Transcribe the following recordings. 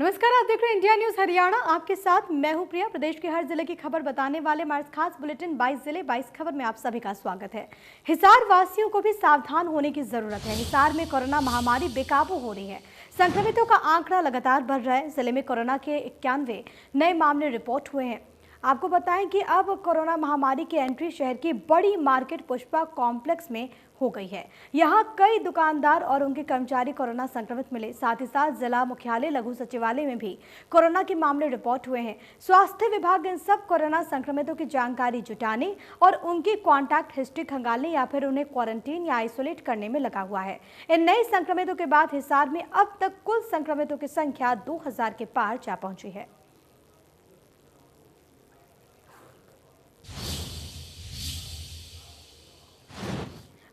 नमस्कार, आप देख रहे हैं इंडिया न्यूज हरियाणा। आपके साथ मैं हूं प्रिया। प्रदेश के हर जिले की खबर बताने वाले हमारे खास बुलेटिन 22 जिले 22 खबर में आप सभी का स्वागत है। हिसार वासियों को भी सावधान होने की जरूरत है। हिसार में कोरोना महामारी बेकाबू हो रही है। संक्रमितों का आंकड़ा लगातार बढ़ रहा है। जिले में कोरोना के 91 नए मामले रिपोर्ट हुए हैं। आपको बताएं कि अब कोरोना महामारी की एंट्री शहर की बड़ी मार्केट पुष्पा कॉम्प्लेक्स में हो गई है। यहां कई दुकानदार और उनके कर्मचारी कोरोना संक्रमित मिले। साथ ही साथ जिला मुख्यालय लघु सचिवालय में भी कोरोना के मामले रिपोर्ट हुए हैं। स्वास्थ्य विभाग इन सब कोरोना संक्रमितों की जानकारी जुटाने और उनकी कॉन्टैक्ट हिस्ट्री खंगालने या फिर उन्हें क्वारंटीन या आइसोलेट करने में लगा हुआ है। इन नए संक्रमितों के बाद हिसार में अब तक कुल संक्रमितों की संख्या 2000 के पार जा पहुंची है।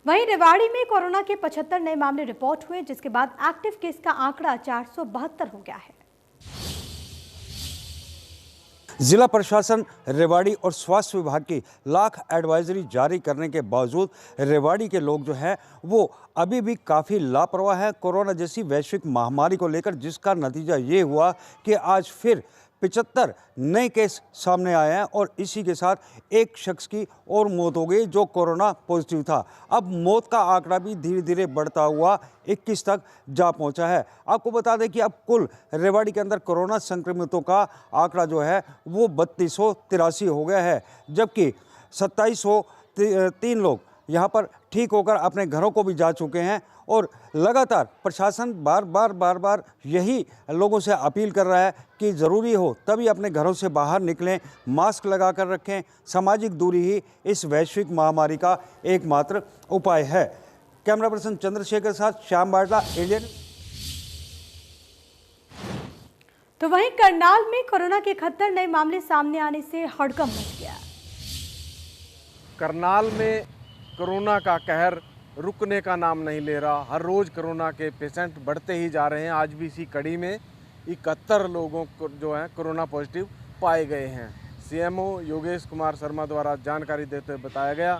वहीं रेवाड़ी में कोरोना के 75 नए मामले रिपोर्ट हुए, जिसके बाद एक्टिव केस का आंकड़ा 472 हो गया है। जिला प्रशासन रेवाड़ी और स्वास्थ्य विभाग की लाख एडवाइजरी जारी करने के बावजूद रेवाड़ी के लोग जो हैं वो अभी भी काफ़ी लापरवाह हैं कोरोना जैसी वैश्विक महामारी को लेकर, जिसका नतीजा ये हुआ कि आज फिर 75 नए केस सामने आए हैं और इसी के साथ एक शख्स की और मौत हो गई जो कोरोना पॉजिटिव था। अब मौत का आंकड़ा भी धीरे धीरे बढ़ता हुआ 21 तक जा पहुंचा है। आपको बता दें कि अब कुल रेवाड़ी के अंदर कोरोना संक्रमितों का आंकड़ा जो है वो 3283 हो गया है, जबकि 2703 लोग यहाँ पर ठीक होकर अपने घरों को भी जा चुके हैं। और लगातार प्रशासन बार बार यही लोगों से अपील कर रहा है कि ज़रूरी हो तभी अपने घरों से बाहर निकलें, मास्क लगा कर रखें। सामाजिक दूरी ही इस वैश्विक महामारी का एकमात्र उपाय है। कैमरा पर्सन चंद्रशेखर साथ श्याम बाटला, इंडियन। तो वहीं करनाल में कोरोना के 71 नए मामले सामने आने से हड़कंप मच गया। करनाल में कोरोना का कहर रुकने का नाम नहीं ले रहा। हर रोज़ कोरोना के पेशेंट बढ़ते ही जा रहे हैं। आज भी इसी कड़ी में 71 लोगों को जो है कोरोना पॉजिटिव पाए गए हैं। सीएमओ योगेश कुमार शर्मा द्वारा जानकारी देते हुए बताया गया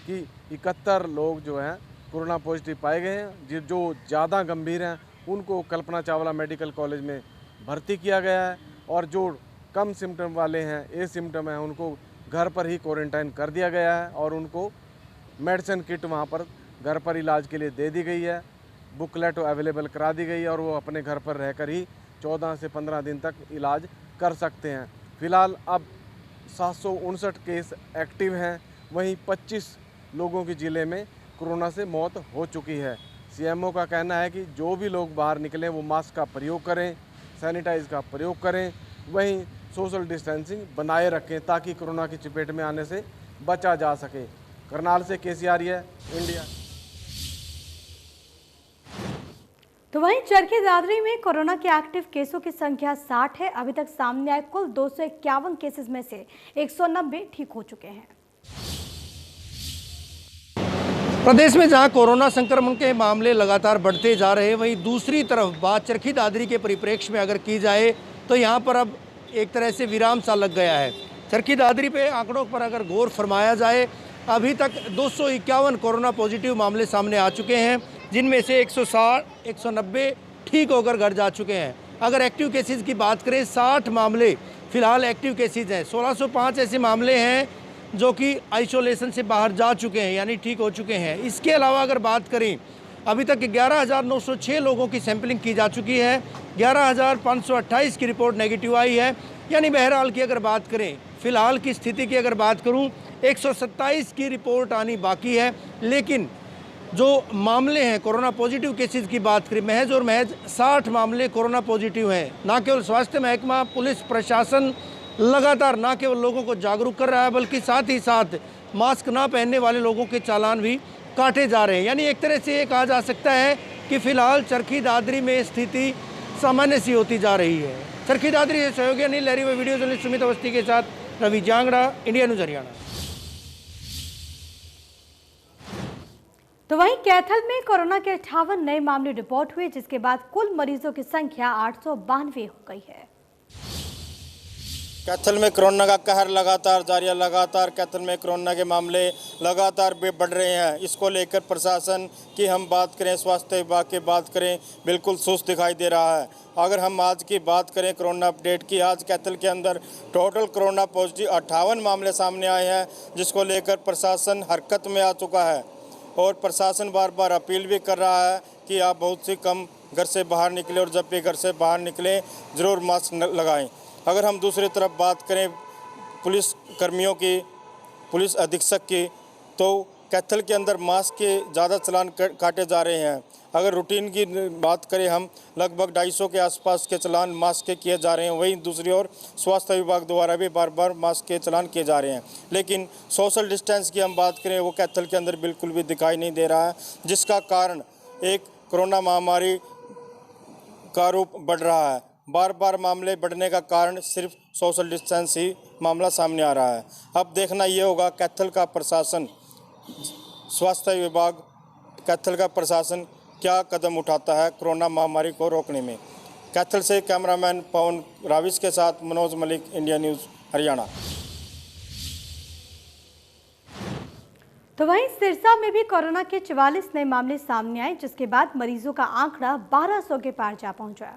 कि 71 लोग जो हैं कोरोना पॉजिटिव पाए गए हैं। जो ज़्यादा गंभीर हैं उनको कल्पना चावला मेडिकल कॉलेज में भर्ती किया गया है और जो कम सिम्टम वाले हैं, ए सिम्टम हैं, उनको घर पर ही क्वारंटाइन कर दिया गया है और उनको मेडिसिन किट वहाँ पर घर पर इलाज के लिए दे दी गई है। बुकलेट अवेलेबल करा दी गई है और वो अपने घर पर रहकर ही 14 से 15 दिन तक इलाज कर सकते हैं। फ़िलहाल अब 759 केस एक्टिव हैं। वहीं 25 लोगों की ज़िले में कोरोना से मौत हो चुकी है। सीएमओ का कहना है कि जो भी लोग बाहर निकलें वो मास्क का प्रयोग करें, सैनिटाइज का प्रयोग करें, वहीं सोशल डिस्टेंसिंग बनाए रखें ताकि कोरोना की चपेट में आने से बचा जा सके। करनाल से केसी आर्य, इंडिया। तो वहीं चरखी दादरी में कोरोना के एक्टिव केसों की संख्या 60 है। अभी तक सामने आए कुल 251 केसेस में से 190 ठीक हो चुके हैं। प्रदेश में जहां कोरोना संक्रमण के मामले लगातार बढ़ते जा रहे हैं, वहीं दूसरी तरफ बात चरखी दादरी के परिप्रेक्ष्य में अगर की जाए तो यहां पर अब एक तरह से विराम सा लग गया है। चरखी दादरी पे आंकड़ों पर अगर गौर फरमाया जाए, अभी तक 251 कोरोना पॉजिटिव मामले सामने आ चुके हैं, जिनमें से 190 ठीक होकर घर जा चुके हैं। अगर एक्टिव केसेस की बात करें, 60 मामले फ़िलहाल एक्टिव केसेस हैं। 1605 ऐसे मामले हैं जो कि आइसोलेशन से बाहर जा चुके हैं, यानी ठीक हो चुके हैं। इसके अलावा अगर बात करें, अभी तक 11,906 लोगों की सैंपलिंग की जा चुकी है। 11,528 की रिपोर्ट नेगेटिव आई है। यानी बहरहाल की अगर बात करें, फ़िलहाल की स्थिति की अगर बात करूं, 127 की रिपोर्ट आनी बाकी है। लेकिन जो मामले हैं कोरोना पॉजिटिव केसेस की बात करें, महज और महज 60 मामले कोरोना पॉजिटिव हैं। ना केवल स्वास्थ्य महकमा, पुलिस प्रशासन लगातार ना केवल लोगों को जागरूक कर रहा है, बल्कि साथ ही साथ मास्क ना पहनने वाले लोगों के चालान भी काटे जा रहे हैं। यानी एक तरह से ये कहा जा सकता है कि फ़िलहाल चरखी दादरी में स्थिति सामान्य सी होती जा रही है। चरखी दादरी से सहयोगी अनिल लहरी व वीडियो जर्नलिस्ट सुमित अवस्थी के साथ रवि जांगड़ा, इंडिया न्यूज़ हरियाणा। तो वहीं कैथल में कोरोना के 58 नए मामले रिपोर्ट हुए, जिसके बाद कुल मरीजों की संख्या 892 हो गई है। कैथल में कोरोना का कहर लगातार जारी है। लगातार कैथल में कोरोना के मामले लगातार बढ़ रहे हैं। इसको लेकर प्रशासन की हम बात करें, स्वास्थ्य विभाग की बात करें, बिल्कुल सुस्त दिखाई दे रहा है। अगर हम आज की बात करें कोरोना अपडेट की, आज कैथल के अंदर टोटल कोरोना पॉजिटिव 58 मामले सामने आए हैं, जिसको लेकर प्रशासन हरकत में आ चुका है। और प्रशासन बार बार अपील भी कर रहा है कि आप बहुत सी कम घर से बाहर निकलें और जब भी घर से बाहर निकलें ज़रूर मास्क लगाएं। अगर हम दूसरी तरफ बात करें पुलिस कर्मियों की, पुलिस अधीक्षक की, तो कैथल के अंदर मास्क के ज़्यादा चालान काटे जा रहे हैं। अगर रूटीन की बात करें हम, लगभग 250 के आसपास के चालान मास्क के किए जा रहे हैं। वहीं दूसरी ओर स्वास्थ्य विभाग द्वारा भी बार बार मास्क के चालान किए जा रहे हैं। लेकिन सोशल डिस्टेंस की हम बात करें, वो कैथल के अंदर बिल्कुल भी दिखाई नहीं दे रहा है, जिसका कारण एक कोरोना महामारी का रूप बढ़ रहा है। बार बार मामले बढ़ने का कारण सिर्फ सोशल डिस्टेंस ही मामला सामने आ रहा है। अब देखना ये होगा कैथल का प्रशासन, स्वास्थ्य विभाग, कैथल का प्रशासन क्या कदम उठाता है कोरोना महामारी को रोकने में। कैथल से कैमरामैन पवन राविश के साथ मनोज मलिक, इंडिया न्यूज़ हरियाणा। तो वहीं सिरसा में भी कोरोना के 44 नए मामले सामने आए, जिसके बाद मरीजों का आंकड़ा 1200 के पार जा पहुंचा।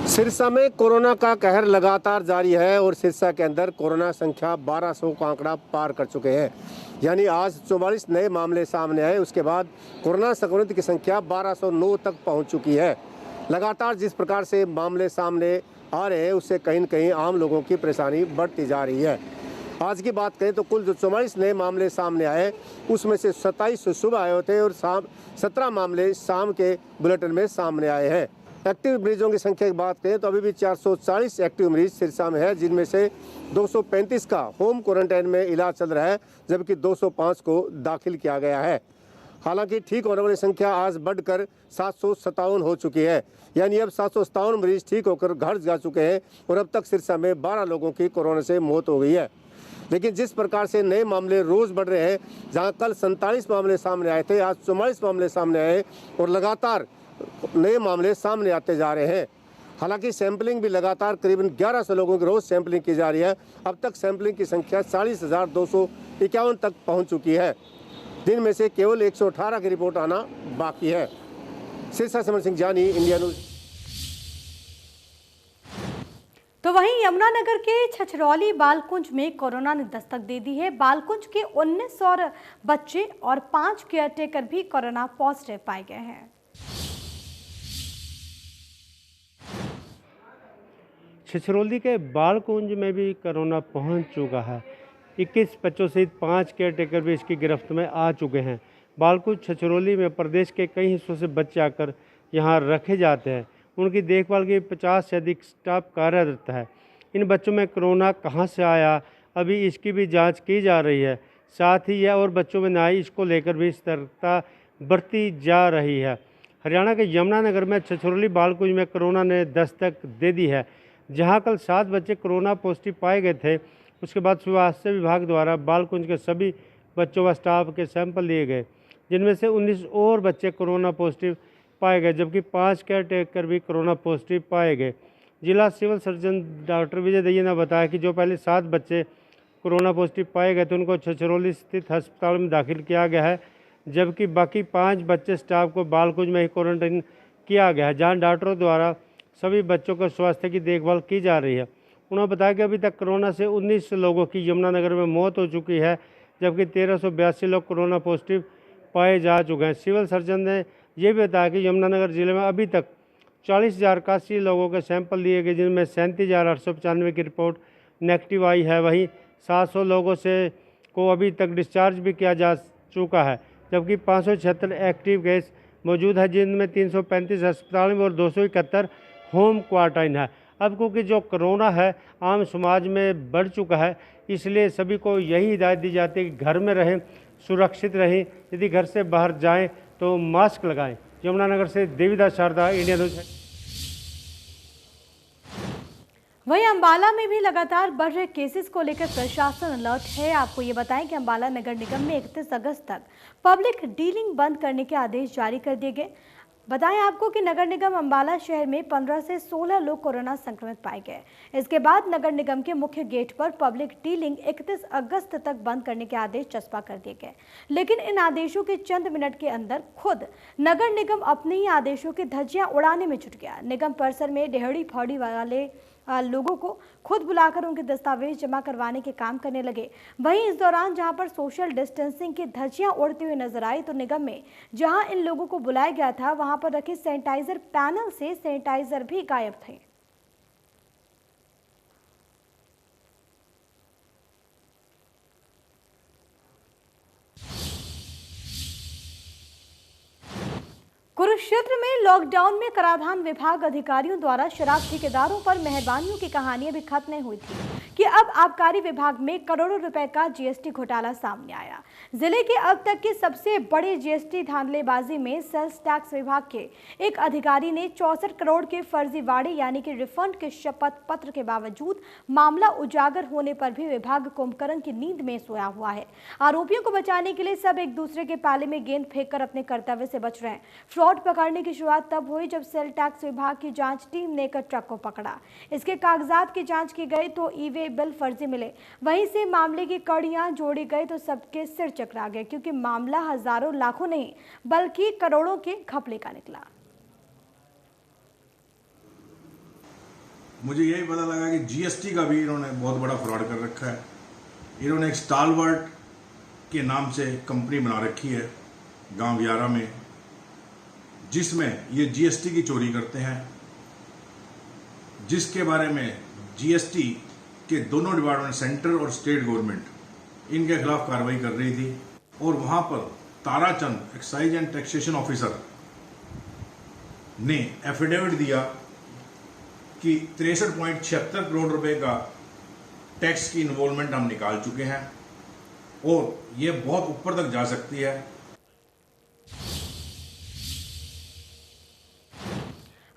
सिरसा में कोरोना का कहर लगातार जारी है और सिरसा के अंदर कोरोना संख्या 1200 का आंकड़ा पार कर चुके हैं। यानी आज 44 नए मामले सामने आए, उसके बाद कोरोना संक्रमित की संख्या 1209 तक पहुंच चुकी है। लगातार जिस प्रकार से मामले सामने आ रहे हैं, उससे कहीं न कहीं आम लोगों की परेशानी बढ़ती जा रही है। आज की बात करें तो कुल जो 44 नए मामले सामने आए, उसमें से 27 सुबह आए होते और 17 मामले शाम के बुलेटिन में सामने आए हैं। एक्टिव मरीजों की संख्या की बात करें तो अभी भी 440 एक्टिव मरीज सिरसा में है, जिनमें से 235 का होम क्वारंटाइन में इलाज चल रहा है, जबकि 205 को दाखिल किया गया है। हालांकि ठीक होने वाली संख्या आज बढ़कर 757 हो चुकी है। यानी अब 757 मरीज ठीक होकर घर जा चुके हैं और अब तक सिरसा में 12 लोगों की कोरोना से मौत हो गई है। लेकिन जिस प्रकार से नए मामले रोज़ बढ़ रहे हैं, जहां कल 47 मामले सामने आए थे, आज 44 मामले सामने आए और लगातार नए मामले सामने आते जा रहे हैं। हालांकि सैंपलिंग भी लगातार करीबन 1100 लोगों की रोज़ सैंपलिंग की जा रही है। अब तक सैंपलिंग की संख्या 40,251 तक पहुंच चुकी है, जिनमें से केवल 118 की रिपोर्ट आना बाकी है। सिरसा समर सिंह जानी, इंडिया न्यूज़। तो वहीं यमुनानगर के छछरौली बालकुंज में कोरोना ने दस्तक दे दी है। बालकुंज के 19 और बच्चे और 5 केयरटेकर भी कोरोना पॉजिटिव पाए गए हैं। छछरौली के बालकुंज में भी कोरोना पहुंच चुका है। 21 बच्चों सहित 5 केयरटेकर भी इसकी गिरफ्त में आ चुके हैं। बालकुंज छछरौली में प्रदेश के कई हिस्सों से बच्चे आकर यहां रखे जाते हैं। उनकी देखभाल के 50 से अधिक स्टाफ कार्यरत है। इन बच्चों में कोरोना कहां से आया, अभी इसकी भी जांच की जा रही है। साथ ही यह और बच्चों में न आई, इसको लेकर भी सतर्कता बरती जा रही है। हरियाणा के यमुनानगर में छछरौली बालकुंज में कोरोना ने दस्तक दे दी है। जहां कल 7 बच्चे कोरोना पॉजिटिव पाए गए थे, उसके बाद स्वास्थ्य विभाग द्वारा बालकुंज के सभी बच्चों व स्टाफ के सैंपल लिए गए, जिनमें से 19 और बच्चे कोरोना पॉजिटिव पाए गए, जबकि 5 केयरटेकर भी कोरोना पॉजिटिव पाए गए। जिला civil surgeon doctor Vijay Dahiya ने बताया कि जो पहले 7 बच्चे कोरोना पॉजिटिव पाए गए थे, उनको छछरौली स्थित अस्पताल में दाखिल किया गया है, जबकि बाकी 5 बच्चे स्टाफ को बालकुंज में ही क्वारंटाइन किया गया है, जहाँ डॉक्टरों द्वारा सभी बच्चों को स्वास्थ्य की देखभाल की जा रही है। उन्होंने बताया कि अभी तक कोरोना से 19 लोगों की यमुनानगर में मौत हो चुकी है, जबकि 1382 लोग कोरोना पॉजिटिव पाए जा चुके हैं। सिविल सर्जन ने यह भी बताया कि यमुनानगर जिले में अभी तक 40,081 लोगों के सैंपल लिए गए, जिनमें 37,895 की रिपोर्ट नेगेटिव आई है। वहीं 700 लोगों से को अभी तक डिस्चार्ज भी किया जा चुका है, जबकि 576 एक्टिव केस मौजूद है, जिनमें 335 अस्पताल में और 271 होम क्वारंटाइन है। अब क्योंकि जो कोरोना है आम समाज में बढ़ चुका है, इसलिए सभी को यही हिदायत दी जाती है कि घर में रहें, सुरक्षित रहें, यदि घर से बाहर जाएं तो मास्क लगाएं। यमुनानगर से देवीदास शारदा, इंडिया न्यूज़। वहीं अंबाला में भी लगातार बढ़ रहे केसेस को लेकर प्रशासन अलर्ट है। आपको ये बताएं कि अंबाला नगर निगम में 31 अगस्त तक पब्लिक डीलिंग बंद करने के आदेश जारी कर दिए गए। बताएं आपको कि नगर निगम अंबाला शहर में 15 से 16 लोग कोरोना संक्रमित पाए गए। इसके बाद नगर निगम के मुख्य गेट पर पब्लिक डीलिंग 31 अगस्त तक बंद करने के आदेश चस्पा कर दिए गए। लेकिन इन आदेशों के चंद मिनट के अंदर खुद नगर निगम अपने ही आदेशों की धज्जियां उड़ाने में जुट गया। निगम परिसर में डेहड़ी फौड़ी वाले लोगों को खुद बुलाकर उनके दस्तावेज जमा करवाने के काम करने लगे। वहीं इस दौरान जहां पर सोशल डिस्टेंसिंग की धज्जियां उड़ती हुई नजर आई, तो निगम में जहां इन लोगों को बुलाया गया था वहां पर रखे सैनिटाइजर पैनल से सैनिटाइजर भी गायब थे। कुरुक्षेत्र में लॉकडाउन में कराधान विभाग अधिकारियों द्वारा शराब ठेकेदारों पर मेहरबानियों की कहानियां भी खत्म नहीं हुई थी कि अब आबकारी विभाग में करोड़ों रुपए का जीएसटी घोटाला सामने आया। जिले के अब तक के सबसे बड़े जीएसटी धांधलेबाजी में सेल्स टैक्स विभाग के एक अधिकारी ने 64 करोड़ के फर्जीवाड़े यानी कि रिफंड के शपथ पत्र के बावजूद मामला उजागर होने पर भी विभाग कुंभकर्ण की नींद में सोया हुआ है। आरोपियों को बचाने के लिए सब एक दूसरे के पाले में गेंद फेंककर अपने कर्तव्य से बच रहे हैं। फ्रॉड पकड़ने की शुरुआत तब हुई जब सेल टैक्स विभाग की जांच टीम ने एक ट्रक को पकड़ा। इसके कागजात की जांच की गई तो ई-वे बिल फर्जी मिले। वहीं से मामले की कड़ियां जोड़ी गई तो सबके सिर चकरा गए, क्योंकि मामला हजारों लाखों नहीं बल्कि करोड़ों के घपले का निकला। मुझे यही पता लगा कि जीएसटी का भी इन्होंने बहुत बड़ा फ्रॉड कर रखा है। इन्होंने एक स्टालवर्ट के नाम से कंपनी बना रखी है गांव 11 में, जिसमें ये जीएसटी की चोरी करते हैं, जिसके बारे में जीएसटी के दोनों डिपार्टमेंट, सेंट्रल और स्टेट गवर्नमेंट, इनके खिलाफ कार्रवाई कर रही थी। और वहां पर Tarachand excise and taxation officer ने एफिडेविट दिया कि 63.76 करोड़ रुपए का टैक्स की इन्वॉल्वमेंट हम निकाल चुके हैं और ये बहुत ऊपर तक जा सकती है।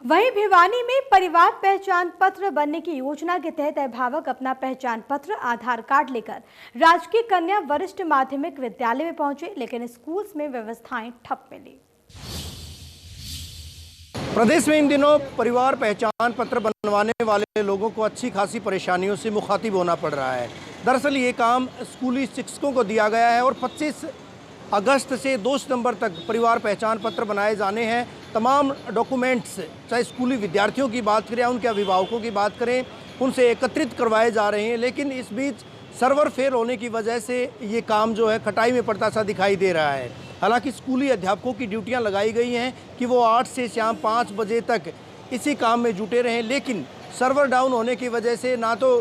वहीं भिवानी में परिवार पहचान पत्र बनने की योजना के तहत अभिभावक अपना पहचान पत्र, आधार कार्ड लेकर राजकीय कन्या वरिष्ठ माध्यमिक विद्यालय में पहुंचे, लेकिन स्कूल्स में व्यवस्थाएं ठप मिली। प्रदेश में इन दिनों परिवार पहचान पत्र बनवाने वाले लोगों को अच्छी खासी परेशानियों से मुखातिब होना पड़ रहा है। दरअसल ये काम स्कूली शिक्षकों को दिया गया है और 25 अगस्त से 2 सितंबर तक परिवार पहचान पत्र बनाए जाने हैं। तमाम डॉक्यूमेंट्स, चाहे स्कूली विद्यार्थियों की बात करें या उनके अभिभावकों की बात करें, उनसे एकत्रित करवाए जा रहे हैं। लेकिन इस बीच सर्वर फेल होने की वजह से ये काम जो है खटाई में पड़ता सा दिखाई दे रहा है। हालांकि स्कूली अध्यापकों की ड्यूटियां लगाई गई हैं कि वो 8 से शाम 5 बजे तक इसी काम में जुटे रहें, लेकिन सर्वर डाउन होने की वजह से ना तो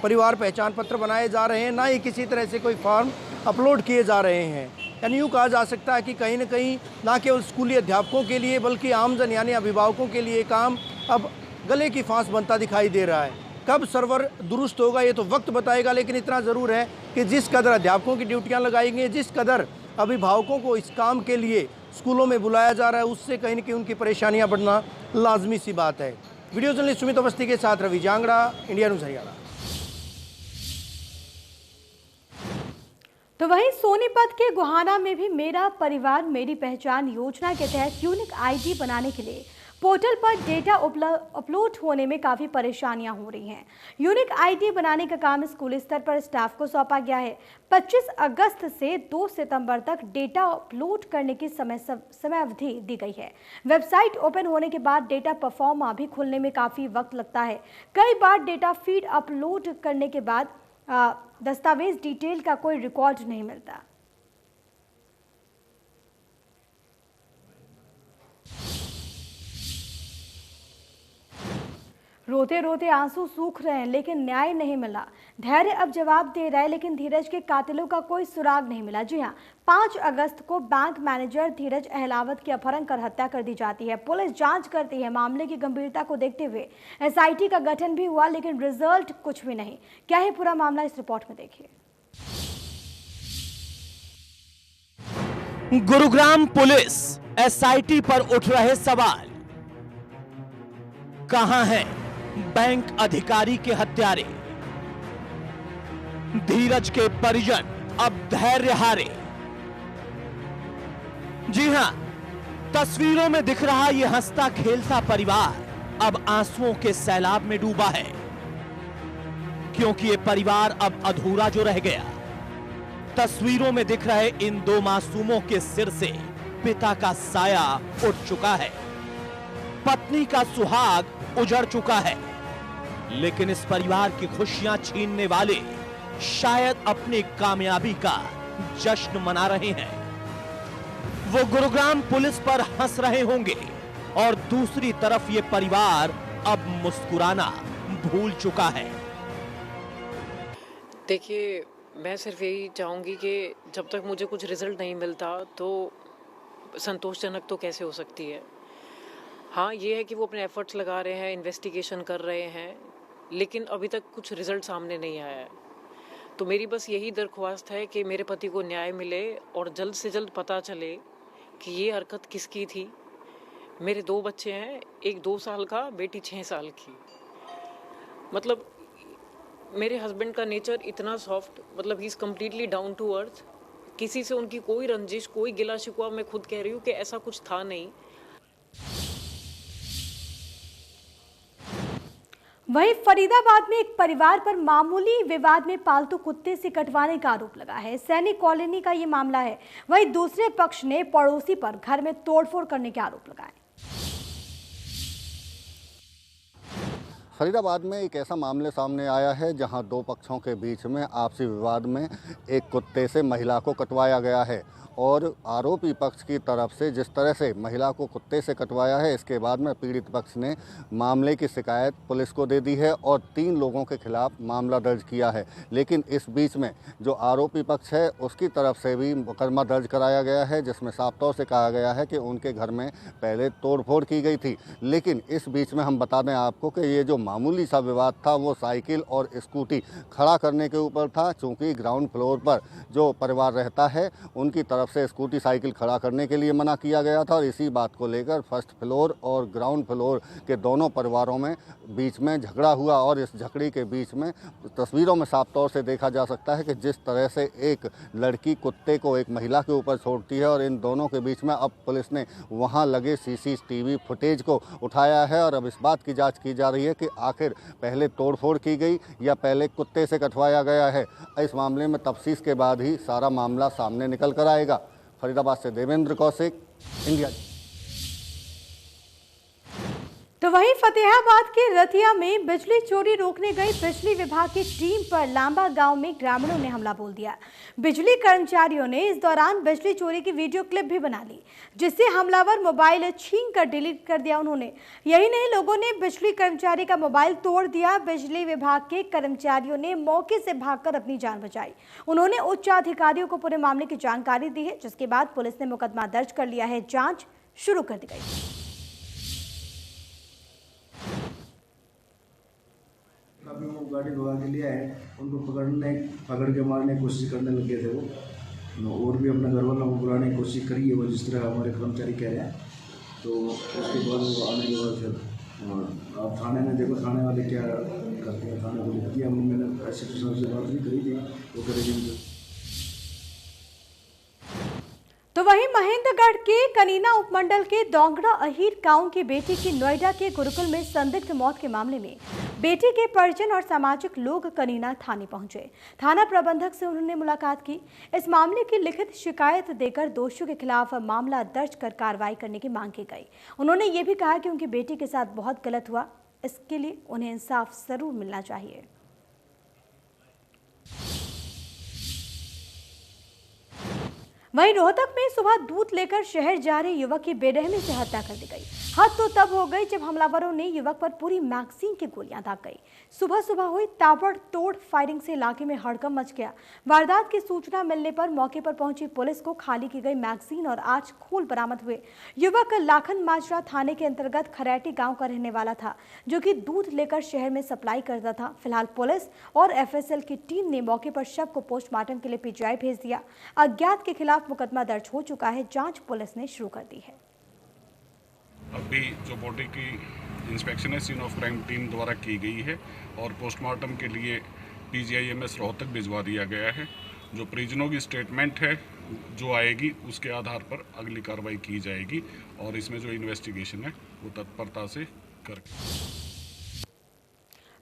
परिवार पहचान पत्र बनाए जा रहे हैं, ना ही किसी तरह से कोई फॉर्म अपलोड किए जा रहे हैं। यानी यूँ कहा जा सकता है कि कहीं ना कहीं ना केवल स्कूली अध्यापकों के लिए बल्कि आमजन यानी अभिभावकों के लिए काम अब गले की फांस बनता दिखाई दे रहा है। कब सर्वर दुरुस्त होगा ये तो वक्त बताएगा, लेकिन इतना ज़रूर है कि जिस कदर अध्यापकों की ड्यूटियाँ लगाई गई, जिस कदर अभिभावकों को इस काम के लिए स्कूलों में बुलाया जा रहा है, उससे कहीं ना कहीं उनकी परेशानियाँ बढ़ना लाजमी सी बात है। वीडियो जर्नलिस्ट सुमित अवस्थी के साथ रवि जांगड़ा, इंडिया न्यूज़ हरियाणा। तो वहीं सोनीपत के गोहाना में भी मेरा परिवार मेरी पहचान योजना के तहत यूनिक आईडी बनाने के लिए पोर्टल पर डेटा अपलोड होने में काफ़ी परेशानियां हो रही हैं। यूनिक आईडी बनाने का काम स्कूल स्तर पर स्टाफ को सौंपा गया है। 25 अगस्त से 2 सितंबर तक डेटा अपलोड करने की समय अवधि दी गई है। वेबसाइट ओपन होने के बाद डेटा परफॉर्मा भी खुलने में काफ़ी वक्त लगता है। कई बार डेटा फीड अपलोड करने के बाद दस्तावेज डिटेल का कोई रिकॉर्ड नहीं मिलता। रोते रोते आंसू सूख रहे हैं, लेकिन न्याय नहीं मिला। धैर्य अब जवाब दे रहा है, लेकिन धीरज के कातिलों का कोई सुराग नहीं मिला। जी हां, 5 अगस्त को बैंक मैनेजर धीरज अहलावत की अपहरण कर हत्या कर दी जाती है। पुलिस जांच करती है। मामले की गंभीरता को देखते हुए एसआईटी का गठन भी हुआ, लेकिन रिजल्ट कुछ भी नहीं। क्या है पूरा मामला, इस रिपोर्ट में देखिए। गुरुग्राम पुलिस एसआईटी पर उठ रहे सवाल। कहां है बैंक अधिकारी के हत्यारे? धीरज के परिजन अब धैर्य हारे। जी हां, तस्वीरों में दिख रहा ये हंसता खेलता परिवार अब आंसुओं के सैलाब में डूबा है, क्योंकि ये परिवार अब अधूरा जो रह गया। तस्वीरों में दिख रहे इन दो मासूमों के सिर से पिता का साया उठ चुका है, पत्नी का सुहाग उजड़ चुका है, लेकिन इस परिवार की खुशियां छीनने वाले शायद अपनी कामयाबी का जश्न मना रहे हैं। वो गुरुग्राम पुलिस पर हंस रहे होंगे और दूसरी तरफ ये परिवार अब मुस्कुराना भूल चुका है। देखिए, मैं सिर्फ यही चाहूँगी कि जब तक मुझे कुछ रिजल्ट नहीं मिलता तो संतोषजनक तो कैसे हो सकती है। हाँ, ये है कि वो अपने एफर्ट्स लगा रहे हैं, इन्वेस्टिगेशन कर रहे हैं, लेकिन अभी तक कुछ रिजल्ट सामने नहीं आया है। तो मेरी बस यही दरख्वास्त है कि मेरे पति को न्याय मिले और जल्द से जल्द पता चले कि ये हरकत किसकी थी। मेरे 2 बच्चे हैं, एक 2 साल का, बेटी 6 साल की। मतलब मेरे हस्बैंड का नेचर इतना सॉफ्ट, मतलब he is completely down to earth. किसी से उनकी कोई रंजिश, कोई गिला शिकवा, मैं खुद कह रही हूँ कि ऐसा कुछ था नहीं। वहीं फरीदाबाद में एक परिवार पर मामूली विवाद में पालतू कुत्ते से कटवाने का आरोप लगा है। सैनिक कॉलोनी का ये मामला है। वहीं दूसरे पक्ष ने पड़ोसी पर घर में तोड़फोड़ करने के आरोप लगाए। फरीदाबाद में एक ऐसा मामले सामने आया है जहां 2 पक्षों के बीच में आपसी विवाद में एक कुत्ते से महिला को कटवाया गया है और आरोपी पक्ष की तरफ से जिस तरह से महिला को कुत्ते से कटवाया है, इसके बाद में पीड़ित पक्ष ने मामले की शिकायत पुलिस को दे दी है और 3 लोगों के खिलाफ मामला दर्ज किया है। लेकिन इस बीच में जो आरोपी पक्ष है उसकी तरफ से भी मुकदमा दर्ज कराया गया है, जिसमें साफ तौर से कहा गया है कि उनके घर में पहले तोड़फोड़ की गई थी। लेकिन इस बीच में हम बता दें आपको कि ये जो मामूली सा विवाद था वो साइकिल और स्कूटी खड़ा करने के ऊपर था। चूँकि ग्राउंड फ्लोर पर जो परिवार रहता है उनकी तरफ से स्कूटी साइकिल खड़ा करने के लिए मना किया गया था और इसी बात को लेकर फर्स्ट फ्लोर और ग्राउंड फ्लोर के दोनों परिवारों में बीच में झगड़ा हुआ और इस झगड़ी के बीच में तस्वीरों में साफ तौर से देखा जा सकता है कि जिस तरह से एक लड़की कुत्ते को एक महिला के ऊपर छोड़ती है और इन दोनों के बीच में अब पुलिस ने वहां लगे CCTV फुटेज को उठाया है और अब इस बात की जांच की जा रही है कि आखिर पहले तोड़फोड़ की गई या पहले कुत्ते से कटवाया गया है। इस मामले में तफ्तीश के बाद ही सारा मामला सामने निकल कर आएगा। फरीदाबाद से देवेंद्र कौशिक, इंडिया। तो वहीं फतेहाबाद के रतिया में बिजली चोरी रोकने गई बिजली विभाग की टीम पर लांबा गांव में ग्रामीणों ने हमला बोल दिया। बिजली कर्मचारियों ने इस दौरान बिजली चोरी की वीडियो क्लिप भी बना ली, जिससे हमलावर मोबाइल छीनकर डिलीट कर दिया उन्होंने। यही नहीं, लोगों ने बिजली कर्मचारी का मोबाइल तोड़ दिया। बिजली विभाग के कर्मचारियों ने मौके से भागकर अपनी जान बचाई। उन्होंने उच्च अधिकारियों को पूरे मामले की जानकारी दी है, जिसके बाद पुलिस ने मुकदमा दर्ज कर लिया है। जांच शुरू कर दी गई। अभी वो गाड़ी भगा के लिया है, उनको पकड़ के मारने की कोशिश करने लगे थे वो, और भी अपने घर वालों को बुलाने की कोशिश करी है वो, जिस तरह हमारे कर्मचारी कह रहे हैं। तो उसके बाद वो आने के बाद फिर आप थाने में देखो, थाने वाले क्या करते हैं। थाने को लिख दिया, मैंने एसएसपी साहब से बात भी करी थी, वो करेंगे। तो वहीं महेंद्रगढ़ के कनीना उपमंडल के दोंगड़ा अहीर गांव की बेटी की नोएडा के गुरुकुल में संदिग्ध मौत के मामले में बेटी के परिजन और सामाजिक लोग कनीना थाने पहुंचे। थाना प्रबंधक से उन्होंने मुलाकात की। इस मामले की लिखित शिकायत देकर दोषियों के खिलाफ मामला दर्ज कर कार्रवाई करने की मांग की गई। उन्होंने ये भी कहा कि उनकी बेटी के साथ बहुत गलत हुआ, इसके लिए उन्हें इंसाफ जरूर मिलना चाहिए। वहीं रोहतक में सुबह दूध लेकर शहर जा रहे युवक की बेरहमी से हत्या कर दी गई। हद तो तब हो गई जब हमलावरों ने युवक पर पूरी मैगजीन की गोलियां दाग गई। सुबह सुबह हुई ताबड़तोड़ फायरिंग से इलाके में हड़कंप मच गया। वारदात की सूचना मिलने पर मौके पर पहुंची पुलिस को खाली की गई मैगजीन और 8 खूल बरामद हुए। युवक लाखन माजरा थाने के अंतर्गत खरैटी गांव का रहने वाला था, जो कि दूध लेकर शहर में सप्लाई करता था। फिलहाल पुलिस और FSL की टीम ने मौके पर शव को पोस्टमार्टम के लिए PGI भेज दिया। अज्ञात के खिलाफ मुकदमा दर्ज हो चुका है। जांच पुलिस ने शुरू कर दी है। अभी जो बॉडी की इंस्पेक्शन है सीन ऑफ क्राइम टीम द्वारा की गई है और पोस्टमार्टम के लिए PGIMS रोहतक भिजवा दिया गया है। जो परिजनों की स्टेटमेंट है जो आएगी उसके आधार पर अगली कार्रवाई की जाएगी और इसमें जो इन्वेस्टिगेशन है वो तत्परता से करके।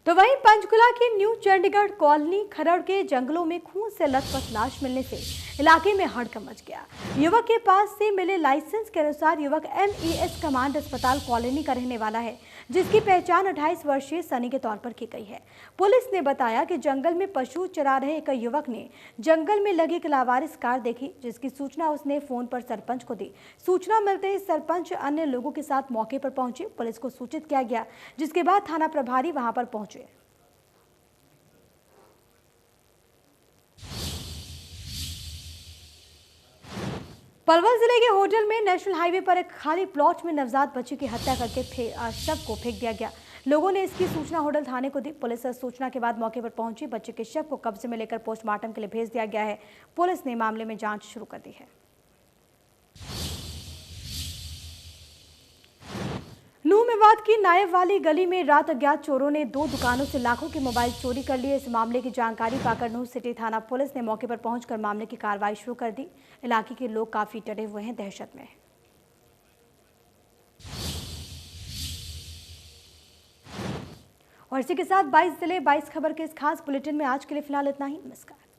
तो वहीं पंचकुला की न्यू चंडीगढ़ कॉलोनी खरड़ के जंगलों में खून से लथपथ लाश मिलने से इलाके में हड़कंप मच गया। युवक के पास से मिले लाइसेंस के अनुसार युवक MES कमांड अस्पताल कॉलोनी का रहने वाला है, जिसकी पहचान 28 वर्षीय सनी के तौर पर की गई है। पुलिस ने बताया कि जंगल में पशु चरा रहे एक युवक ने जंगल में लगी एक लावारिस कार देखी, जिसकी सूचना उसने फोन पर सरपंच को दी। सूचना मिलते ही सरपंच अन्य लोगों के साथ मौके पर पहुंचे। पुलिस को सूचित किया गया, जिसके बाद थाना प्रभारी वहां पर पहुंचे। पलवल जिले के होटल में नेशनल हाईवे पर एक खाली प्लॉट में नवजात बच्ची की हत्या करके शव को फेंक दिया गया। लोगों ने इसकी सूचना होटल थाने को दी। पुलिस सूचना के बाद मौके पर पहुंची। बच्चे के शव को कब्जे में लेकर पोस्टमार्टम के लिए भेज दिया गया है। पुलिस ने मामले में जांच शुरू कर दी है। नूह मेवात की नायब वाली गली में रात अज्ञात चोरों ने 2 दुकानों से लाखों के मोबाइल चोरी कर लिए। इस मामले की जानकारी पाकर नूह सिटी थाना पुलिस ने मौके पर पहुंचकर मामले की कार्रवाई शुरू कर दी। इलाके के लोग काफी डरे हुए हैं, दहशत में। और इसी के साथ 22 जिले 22 खबर के इस खास बुलेटिन में आज के लिए फिलहाल इतना ही। नमस्कार।